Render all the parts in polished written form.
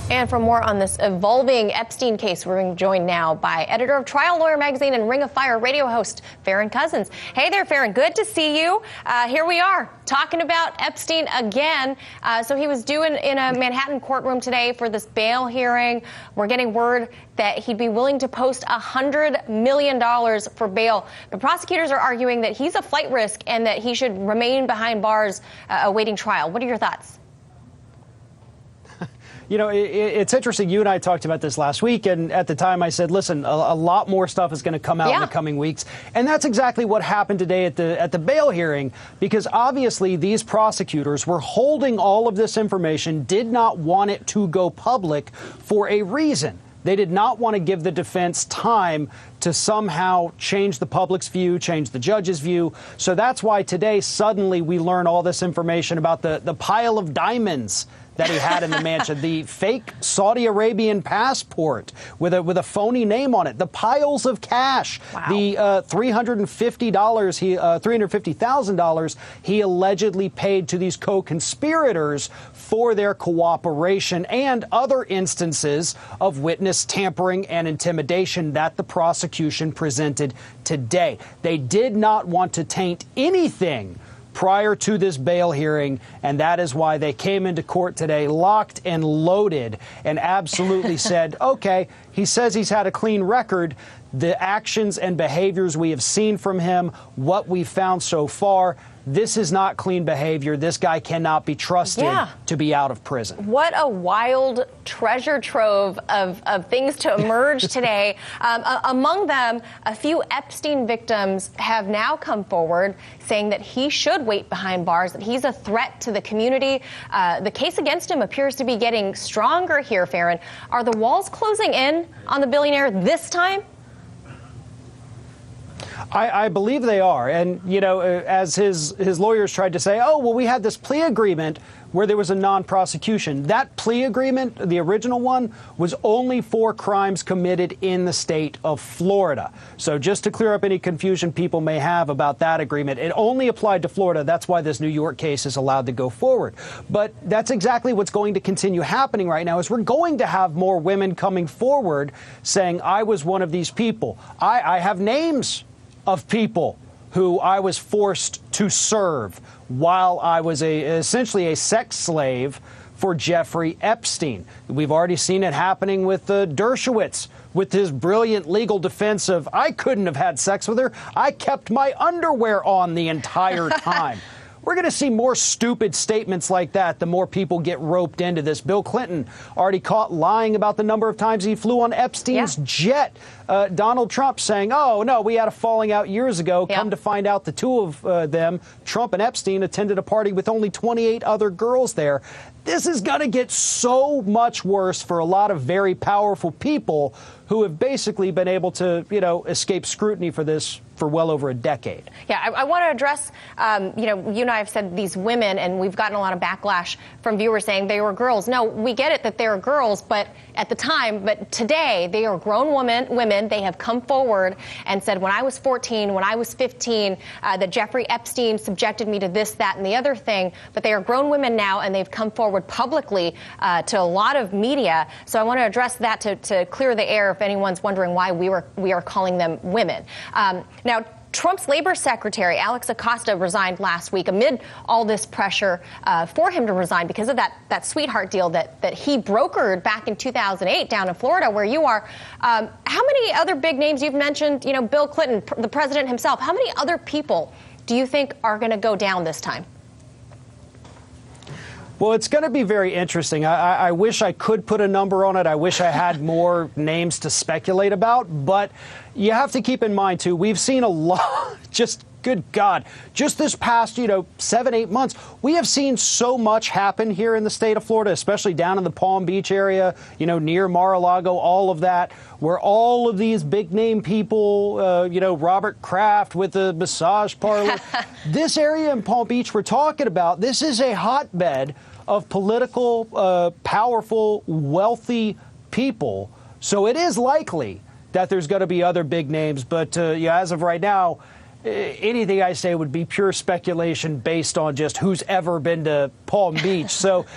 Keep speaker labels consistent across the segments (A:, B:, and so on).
A: And for more on this evolving Epstein case, we're being joined now by editor of Trial Lawyer Magazine and Ring of Fire radio host Farron Cousins. Hey there, Farron. Good to see you. Here we are talking about Epstein again. So he was due in a Manhattan courtroom today for this bail hearing. We're getting word that he'd be willing to post $100 million for bail. But prosecutors are arguing that he's a flight risk and that he should remain behind bars awaiting trial. What are your thoughts?
B: You know, it's interesting. You and I talked about this last week, and at the time I said, listen, a lot more stuff is going to come out in the coming weeks. And that's exactly what happened today at the bail hearing, because obviously these prosecutors were holding all of this information, did not want it to go public for a reason. They did not want to give the defense time to somehow change the public's view, change the judge's view. So that's why today suddenly we learn all this information about the pile of diamonds that he had in the mansion, the fake Saudi Arabian passport with a phony name on it, the piles of cash, the $350,000 he allegedly paid to these co-conspirators for their cooperation, and other instances of witness tampering and intimidation that the prosecution presented today. They did not want to taint anything prior to this bail hearing, and that is why they came into court today locked and loaded and absolutely said, okay, he says he's had a clean record. The actions and behaviors we have seen from him, what we've found so far, this is not clean behavior. This guy cannot be trusted to be out of prison.
A: What a wild treasure trove of things to emerge today. Among them, a few Epstein victims have now come forward saying that he should wait behind bars, that he's a threat to the community. The case against him appears to be getting stronger here, Farron. Are the walls closing in on the billionaire this time?
B: I believe they are. And, you know, as his lawyers tried to say, oh, well, we had this plea agreement where there was a non-prosecution. That plea agreement, the original one, was only for crimes committed in the state of Florida. So just to clear up any confusion people may have about that agreement, it only applied to Florida. That's why this New York case is allowed to go forward. But that's exactly what's going to continue happening right now, is we're going to have more women coming forward saying, I was one of these people. I have names of people who I was forced to serve while I was essentially a sex slave for Jeffrey Epstein. We've already seen it happening with Dershowitz, with his brilliant legal defense of, I couldn't have had sex with her. I kept my underwear on the entire time. We're going to see more stupid statements like that the more people get roped into this. Bill Clinton already caught lying about the number of times he flew on Epstein's jet. Donald Trump saying, oh, no, we had a falling out years ago. Come to find out the two of them, Trump and Epstein, attended a party with only 28 other girls there. This is going to get so much worse for a lot of very powerful people who have basically been able to, you know, escape scrutiny for this for well over a decade.
A: Yeah, I want to address, you know, you and I have said these women, and we've gotten a lot of backlash from viewers saying they were girls. No, we get it that they were girls, but at the time, but today they are grown women. They have come forward and said, when I was 14, when I was 15, that Jeffrey Epstein subjected me to this, that, and the other thing. But they are grown women now, and they've come forward publicly to a lot of media. So I want to address that to clear the air if anyone's wondering why we are calling them women. Now, Trump's labor secretary, Alex Acosta, resigned last week amid all this pressure for him to resign because of that sweetheart deal that he brokered back in 2008 down in Florida, where you are. How many other big names you've mentioned? You know, Bill Clinton, the president himself. How many other people do you think are going to go down this time?
B: Well, it's going to be very interesting. I wish I could put a number on it. I wish I had more names to speculate about. But you have to keep in mind, too, we've seen a lot, just good God, just this past, 7, 8 months, we have seen so much happen here in the state of Florida, especially down in the Palm Beach area, near Mar-a-Lago, all of that, where all of these big name people, Robert Kraft with the massage parlor, this area in Palm Beach we're talking about, this is a hotbed of political, powerful, wealthy people. So it is likely that there's going to be other big names. But as of right now, anything I say would be pure speculation based on just who's ever been to Palm Beach. So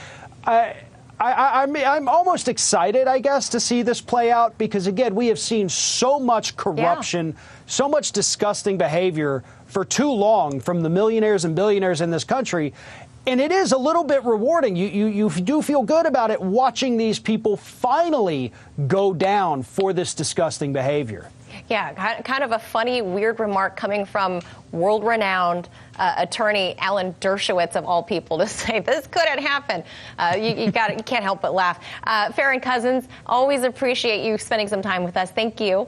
B: I I'm almost excited, I guess, to see this play out because, again, we have seen so much corruption, so much disgusting behavior for too long from the millionaires and billionaires in this country. And it is a little bit rewarding. You do feel good about it watching these people finally go down for this disgusting behavior.
A: Yeah, kind of a funny, weird remark coming from world-renowned attorney Alan Dershowitz, of all people, to say this couldn't happen. You can't help but laugh. Farron Cousins, always appreciate you spending some time with us. Thank you.